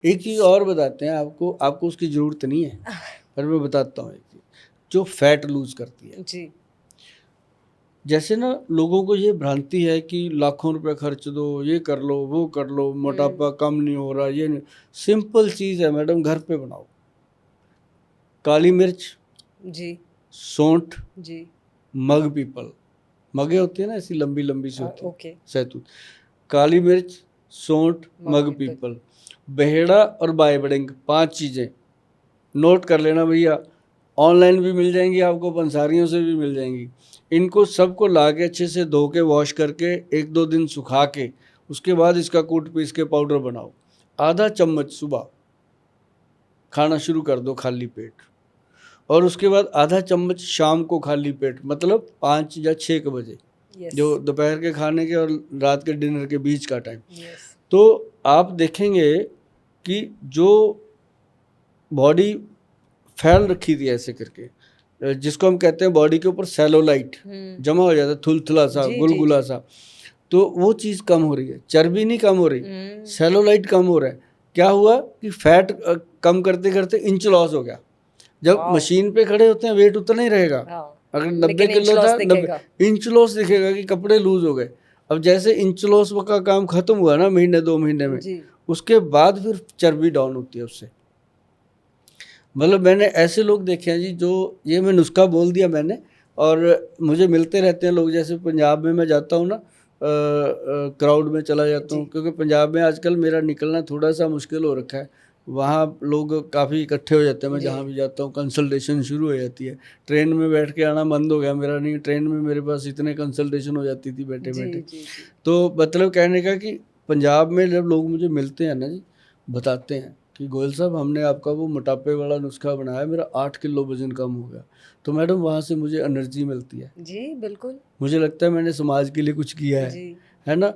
एक चीज़ और बताते हैं आपको, आपको उसकी ज़रूरत नहीं है, पर मैं बताता हूँ एक चीज़, जो फैट लूज़ करती है। जी। जैसे ना लोगों को ये भ्रांति है कि लाखों रुपए खर्च दो, ये कर लो, वो कर लो, मोटापा कम नहीं हो रहा, ये नहीं। सिंपल चीज़ है मैडम, घर पे बनाओ। काली मिर्च, जी। सौंठ, जी। मग पीपल, मगे होती है ना ऐसी लंबी लंबी सी होती है, ओके। सहतूत, काली मिर्च, सौंठ, मग पीपल, बहेड़ा और बायबडिंग, 5 चीज़ें नोट कर लेना भैया। ऑनलाइन भी मिल जाएंगी आपको, पंसारियों से भी मिल जाएंगी। इनको सबको ला के अच्छे से धो के वॉश करके 1-2 दिन सुखा के उसके बाद इसका कूट पीस के पाउडर बनाओ। आधा चम्मच सुबह खाना शुरू कर दो खाली पेट, और उसके बाद आधा चम्मच शाम को खाली पेट, मतलब 5 या 6 बजे, जो दोपहर के खाने के और रात के डिनर के बीच का टाइम। तो आप देखेंगे कि जो बॉडी फैल रखी थी ऐसे करके, जिसको हम कहते हैं बॉडी के ऊपर सेलोलाइट जमा हो जाता है, थुलथुला सा, गुलगुला सा, तो वो चीज़ कम हो रही है। चर्बी नहीं कम हो रही, सेलोलाइट कम हो रहा है। क्या हुआ कि फैट कम करते करते इंच लॉस हो गया। जब मशीन पे खड़े होते हैं वेट उतना ही रहेगा, अगर 90 किलो था 90 इंच लॉस दिखेगा कि कपड़े लूज हो गए। अब जैसे इंच लॉस का काम खत्म हुआ ना महीने 2 महीने में, उसके बाद फिर चर्बी डाउन होती है उससे। मतलब मैंने ऐसे लोग देखे हैं जी, जो ये मैं नुस्खा बोल दिया मैंने, और मुझे मिलते रहते हैं लोग। जैसे पंजाब में मैं जाता हूँ ना, क्राउड में चला जाता हूँ, क्योंकि पंजाब में आजकल मेरा निकलना थोड़ा सा मुश्किल हो रखा है। वहाँ लोग काफ़ी इकट्ठे हो जाते हैं, मैं जहाँ भी जाता हूँ कंसल्टेशन शुरू हो जाती है। ट्रेन में बैठ के आना बंद हो गया मेरा, नहीं ट्रेन में मेरे पास इतने कंसल्टेशन हो जाती थी बैठे बैठे। तो मतलब कहने का कि पंजाब में जब लोग मुझे मिलते हैं ना जी, बताते हैं कि गोयल साहब हमने आपका वो मोटापे वाला नुस्खा बनाया, मेरा 8 किलो वजन कम हो गया। तो मैडम वहाँ से मुझे एनर्जी मिलती है जी, बिल्कुल। मुझे लगता है मैंने समाज के लिए कुछ किया है ना।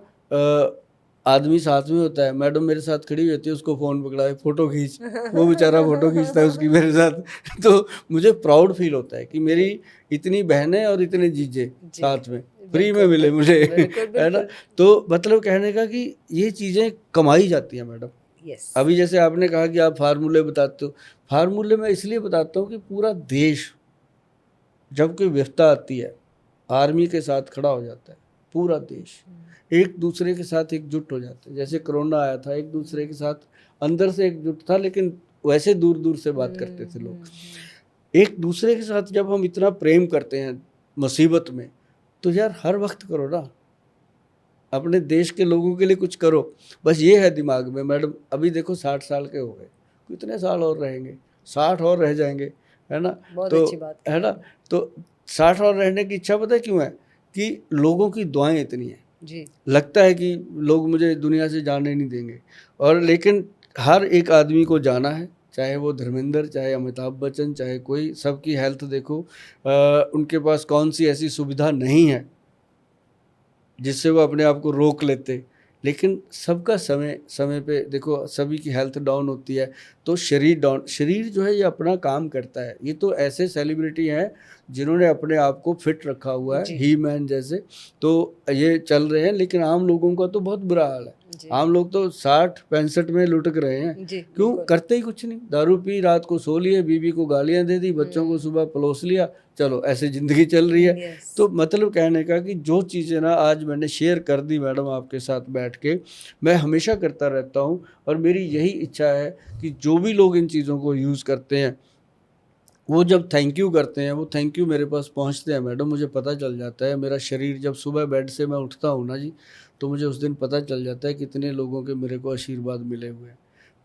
आदमी साथ में होता है, मैडम मेरे साथ खड़ी होती है, उसको फ़ोन पकड़ा है, फ़ोटो खींच, वो बेचारा फ़ोटो खींचता है उसकी मेरे साथ। तो मुझे प्राउड फील होता है कि मेरी इतनी बहनें और इतने जीजे साथ में फ्री में मिले मुझे, है ना। तो मतलब कहने का कि ये चीज़ें कमाई जाती हैं मैडम। अभी जैसे आपने कहा कि आप फार्मूले बताते हो, फार्मूले मैं इसलिए बताता हूँ कि पूरा देश जब कोई विपदा आती है आर्मी के साथ खड़ा हो जाता है। पूरा देश एक दूसरे के साथ एकजुट हो जाते हैं। जैसे कोरोना आया था, एक दूसरे के साथ अंदर से एकजुट था, लेकिन वैसे दूर दूर से बात करते थे लोग। एक दूसरे के साथ जब हम इतना प्रेम करते हैं मुसीबत में, तो यार हर वक्त करो ना, अपने देश के लोगों के लिए कुछ करो। बस ये है दिमाग में मैडम। अभी देखो 60 साल के हो गए, कितने साल और रहेंगे, 60 और रह जाएंगे, है ना। तो अच्छी बात है ना, तो 60 और रहने की इच्छा पता है क्यों है? कि लोगों की दुआएं इतनी हैं जी। लगता है कि लोग मुझे दुनिया से जाने नहीं देंगे, और लेकिन हर एक आदमी को जाना है, चाहे वो धर्मेंद्र, चाहे अमिताभ बच्चन, चाहे कोई, सबकी हेल्थ देखो। उनके पास कौन सी ऐसी सुविधा नहीं है जिससे वो अपने आप को रोक लेते, लेकिन सबका समय समय पे देखो, सभी की हेल्थ डाउन होती है, तो शरीर डाउन, शरीर जो है ये अपना काम करता है। ये तो ऐसे सेलिब्रिटी हैं जिन्होंने अपने आप को फिट रखा हुआ है, ही मैन जैसे, तो ये चल रहे हैं, लेकिन आम लोगों का तो बहुत बुरा हाल है। आम लोग तो 60-65 में लुटक रहे हैं। क्यों? करते ही कुछ नहीं, दारू पी, रात को सो लिए, बीवी को गालियां दे दी, बच्चों को सुबह पलोस लिया, चलो ऐसे ज़िंदगी चल रही है। तो मतलब कहने का कि जो चीज़ें ना आज मैंने शेयर कर दी मैडम आपके साथ बैठ के, मैं हमेशा करता रहता हूँ, और मेरी यही इच्छा है कि जो भी लोग इन चीज़ों को यूज़ करते हैं, वो जब थैंक यू करते हैं, वो थैंक यू मेरे पास पहुंचते हैं मैडम, मुझे पता चल जाता है। मेरा शरीर जब सुबह बेड से मैं उठता हूँ ना जी, तो मुझे उस दिन पता चल जाता है कितने लोगों के मेरे को आशीर्वाद मिले हुए हैं।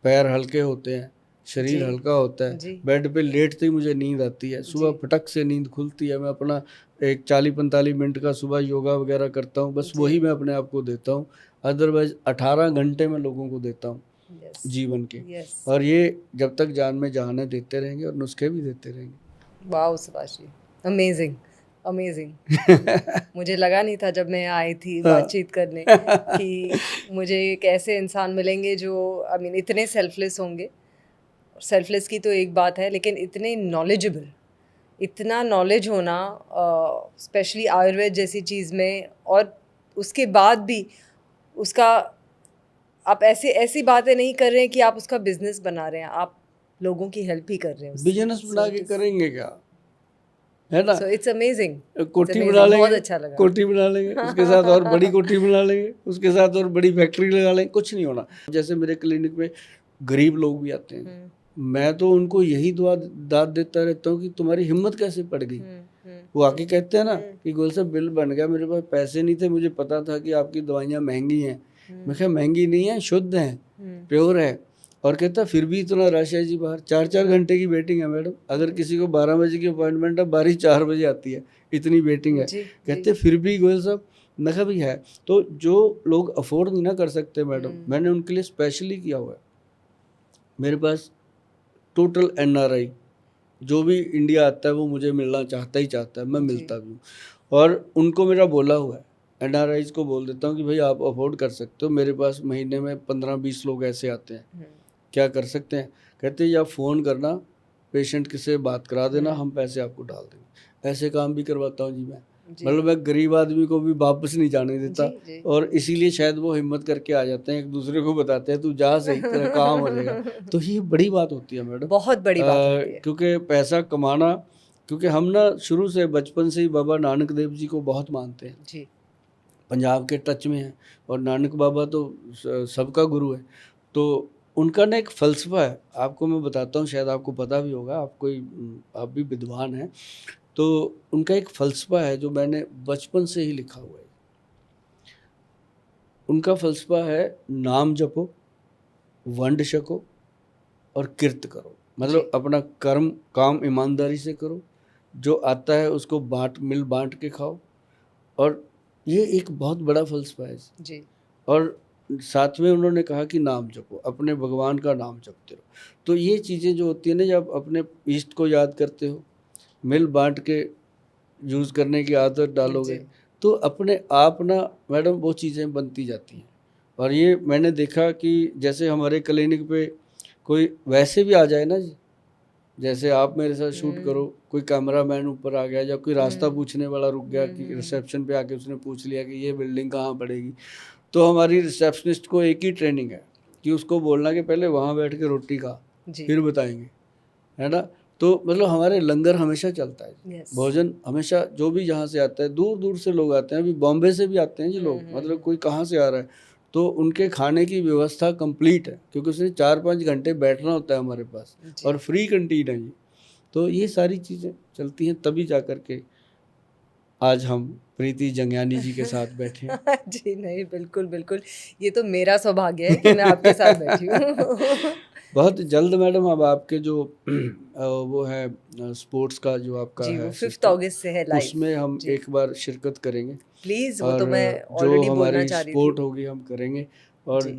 पैर हल्के होते हैं, शरीर हल्का होता है, बेड पे लेटते ही मुझे नींद आती है, सुबह फटक से नींद खुलती है। मैं अपना एक 40-45 मिनट का सुबह योगा वगैरह करता हूँ, बस वही मैं अपने आप को देता हूँ। अदरवाइज 18 घंटे मैं लोगों को देता हूँ जीवन के, और ये जब तक जान में जान है देते रहेंगे, और नुस्खे भी देते रहेंगे। वाह सुभाष जी, अमेजिंग अमेजिंग। मुझे लगा नहीं था जब मैं आई थी बातचीत करने कि मुझे एक ऐसे इंसान मिलेंगे जो आई मीन इतने सेल्फलेस होंगे। सेल्फलेस की तो एक बात है, लेकिन इतने नॉलेजेबल, इतना नॉलेज होना, स्पेशली आयुर्वेद जैसी चीज़ में, और उसके बाद भी उसका आप ऐसे ऐसी बातें नहीं कर रहे हैं कि आप उसका बिजनेस बना रहे हैं, आप लोगों की हेल्प ही कर रहे हैं उससे। बिजनेस बना के करेंगे क्या, है ना। सो इट्स अमेजिंग, कोठी बना लेंगे, बहुत अच्छा लगा। कोठी बना लेंगे, उसके साथ और बड़ी कोठी बना लेंगे, उसके साथ और बड़ी फैक्ट्री लगा लेंगे, कुछ नहीं होना। जैसे मेरे क्लिनिक में गरीब लोग भी आते हैं, मैं तो उनको यही दुआ दाद देता रहता हूँ कि तुम्हारी हिम्मत कैसे पड़ गई। वो आके कहते हैं ना कि गोल साहब बिल बन गया, मेरे पास पैसे नहीं थे, मुझे पता था कि आपकी दवाइयाँ महंगी हैं। मैं कहा महंगी नहीं है, शुद्ध हैं, प्योर है। और कहता फिर भी इतना रश है जी बाहर, 4-4 घंटे की वेटिंग है मैडम। अगर किसी को 12 बजे की अपॉइंटमेंट है, 4 बजे आती है, इतनी वेटिंग है। कहते फिर भी गोयल साहब, मैं कहा भी है। तो जो लोग अफोर्ड नहीं ना कर सकते मैडम, मैंने उनके लिए स्पेशली किया हुआ है। मेरे पास टोटल NRI जो भी इंडिया आता है वो मुझे मिलना चाहता ही चाहता है, मैं मिलता भी हूँ। और उनको मेरा बोला हुआ है, NRIs को बोल देता हूँ कि भाई आप अफोर्ड कर सकते हो, मेरे पास महीने में 15-20 लोग ऐसे आते हैं, क्या कर सकते हैं। कहते हैं या फ़ोन करना, पेशेंट किसे बात करा देना, हम पैसे आपको डाल देंगे। ऐसे काम भी करवाता हूँ जी मैं। मतलब मैं गरीब आदमी को भी वापस नहीं जाने देता। और इसीलिए शायद वो हिम्मत करके आ जाते हैं, एक दूसरे को बताते हैं तू जा सही, तेरा काम हो जाएगा। तो ये बड़ी बात होती है मैडम, बहुत बड़ी बात होती है। क्योंकि पैसा कमाना, क्योंकि हम ना शुरू से बचपन से ही बाबा नानक देव जी को बहुत मानते हैं जी, पंजाब के टच में है। और नानक बाबा तो सबका गुरु है। तो उनका ना एक फ़लसफ़ा है, आपको मैं बताता हूँ, शायद आपको पता भी होगा, आप भी विद्वान हैं। तो उनका एक फ़लसफ़ा है जो मैंने बचपन से ही लिखा हुआ है। उनका फ़लसफ़ा है नाम जपो, वंड छको और किरत करो। मतलब अपना कर्म काम ईमानदारी से करो, जो आता है उसको मिल बांट के खाओ। और ये एक बहुत बड़ा फ़लसफ़ा है जी। और साथ में उन्होंने कहा कि नाम जपो, अपने भगवान का नाम जपते रहो। तो ये चीज़ें जो होती है ना, जब अपने ईष्ट को याद करते हो, मिल बांट के यूज़ करने की आदत डालोगे, तो अपने आप ना मैडम वो चीज़ें बनती जाती हैं। और ये मैंने देखा कि जैसे हमारे क्लिनिक पे कोई वैसे भी आ जाए ना जी, जैसे आप मेरे साथ शूट करो, कोई कैमरामैन ऊपर आ गया या कोई रास्ता पूछने वाला रुक गया कि रिसेप्शन पे आके उसने पूछ लिया कि ये बिल्डिंग कहाँ पड़ेगी, तो हमारी रिसेप्शनिस्ट को एक ही ट्रेनिंग है कि उसको बोलना कि पहले वहाँ बैठ के रोटी खा, फिर बताएंगे, है ना। तो मतलब हमारे लंगर हमेशा चलता है, भोजन हमेशा, जो भी जहाँ से आता है, दूर दूर से लोग आते हैं, अभी बॉम्बे से भी आते हैं जी लोग, मतलब कोई कहाँ से आ रहा है, तो उनके खाने की व्यवस्था कंप्लीट है, क्योंकि उसने 4-5 घंटे बैठना होता है हमारे पास, और फ्री कैंटीन है जी। तो ये सारी चीज़ें चलती हैं, तभी जा कर के आज हम प्रीति जंगियानी जी के साथ बैठे हैं। जी नहीं, बिल्कुल बिल्कुल, ये तो मेरा सौभाग्य है कि मैं आपके साथ बैठी हूँ। बहुत जल्द मैडम, अब आपके जो वो है स्पोर्ट्स का जो आपका जी, है वो 5 सिस्टम, अगस्त से है लाइव। उसमें हम एक बार शिरकत करेंगे। प्लीज़, वो और तो मैं जो ऑलरेडी बोलना हमारी चाह रही सपोर्ट थी। होगी हम करेंगे, और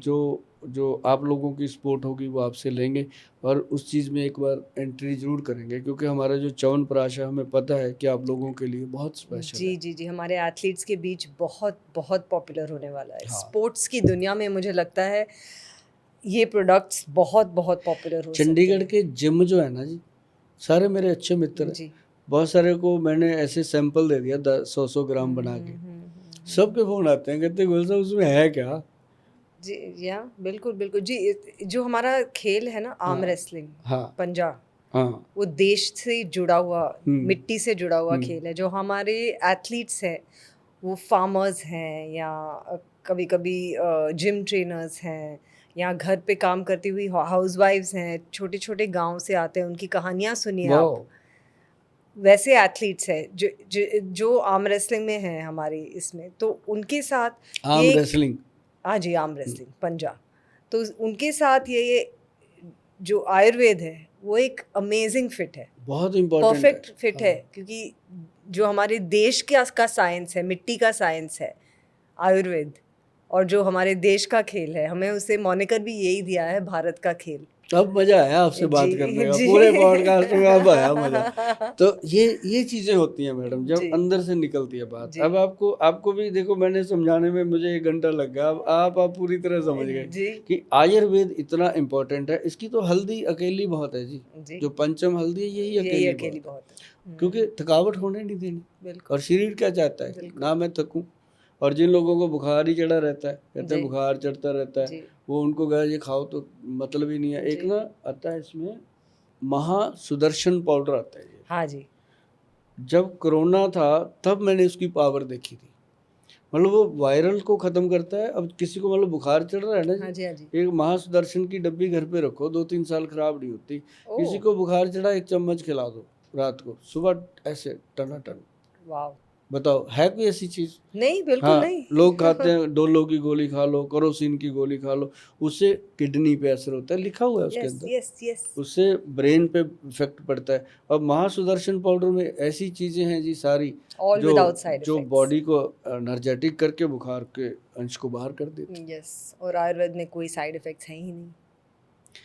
जो आप लोगों की सपोर्ट होगी वो आपसे लेंगे, और उस चीज़ में एक बार एंट्री ज़रूर करेंगे, क्योंकि हमारा जो च्यवनप्राश है हमें पता है कि आप लोगों के लिए बहुत स्पेशल है। जी जी जी, हमारे एथलीट्स के बीच बहुत बहुत पॉपुलर होने वाला है। हाँ। स्पोर्ट्स की दुनिया में मुझे लगता है ये प्रोडक्ट्स बहुत बहुत पॉपुलर हो सकते चंडीगढ़ हैं। के जिम जो है ना जी, सारे मेरे अच्छे मित्र हैं। जी। बहुत सारे को मैंने ऐसे सैंपल दे दिया 100-100 ग्राम बना के, सबके फ़ोन आते हैं, कहते हैं गोल साहब उसमें है क्या। जी, या बिल्कुल बिल्कुल जी, जो हमारा खेल है ना आर्म रेसलिंग, हाँ पंजा, हाँ। वो देश से जुड़ा हुआ, मिट्टी से जुड़ा हुआ खेल है। जो हमारे एथलीट्स हैं वो फार्मर्स हैं, या कभी कभी जिम ट्रेनर्स हैं, या घर पे काम करती हुई हाउसवाइफ्स हैं, छोटे छोटे गांव से आते हैं, उनकी कहानियाँ सुनिए आप। वैसे एथलीट्स हैं जो आर्म रेसलिंग में हैं हमारी इसमें, तो उनके साथ आर्म रेसलिंग, हाँ जी, आर्म रेसलिंग पंजा, तो उनके साथ ये जो आयुर्वेद है वो एक अमेजिंग फिट है, बहुत इम्पोर्टेंट है। परफेक्ट फिट है, क्योंकि जो हमारे देश का साइंस है, मिट्टी का साइंस है आयुर्वेद, और जो हमारे देश का खेल है, हमें उसे मॉनिकर भी यही दिया है, भारत का खेल। अब मज़ा आया आपसे बात करने का, जी पूरे पॉडकास्ट में अब आया मज़ा। तो ये चीज़ें होती हैं मैडम, जब अंदर से निकलती है बात। अब आपको भी देखो, मैंने समझाने में मुझे 1 घंटा लग गया, अब आप पूरी तरह समझ गए कि आयुर्वेद इतना इम्पोर्टेंट है। इसकी तो हल्दी अकेली बहुत है जी, जो पंचम हल्दी है यही अकेली बहुत है, क्योंकि थकावट होने नहीं देनी। और शरीर क्या चाहता है ना मैं थकूं। और जिन लोगों को बुखार ही चढ़ा रहता है, कहते हैं बुखार चढ़ता रहता है, वो उनको गया ये खाओ तो मतलब ही नहीं है। एक जी। ना आता है इसमें महासुदर्शन पाउडर आता है ये। हाँ जी। जब कोरोना था तब मैंने उसकी पावर देखी थी। मतलब वो वायरल को खत्म करता है। अब किसी को मतलब बुखार चढ़ रहा है ना हाँ जी, जी, हाँ जी। एक महासुदर्शन की डब्बी घर पे रखो, 2-3 साल खराब नहीं होती। किसी ओह! को बुखार चढ़ा, एक चम्मच खिला दो रात को, सुबह ऐसे टनाटन। वाओ! बताओ है कोई ऐसी चीज? नहीं, बिल्कुल हाँ, नहीं। लोग खाते हैं डोलो की गोली खा लो, करोसिन की गोली खा लो, उससे किडनी पे असर होता है, लिखा हुआ है उसके यस, अंदर। Yes, yes. उससे ब्रेन पे इफेक्ट पड़ता है। और महासुदर्शन पाउडर में ऐसी चीजें हैं जी सारी ऑल जो विदाउट साइड जो इफेक्ट्स। बॉडी को एनर्जेटिक करके बुखार के अंश को बाहर कर देती। यस, और आयुर्वेद में कोई साइड इफेक्ट्स हैं ही नहीं।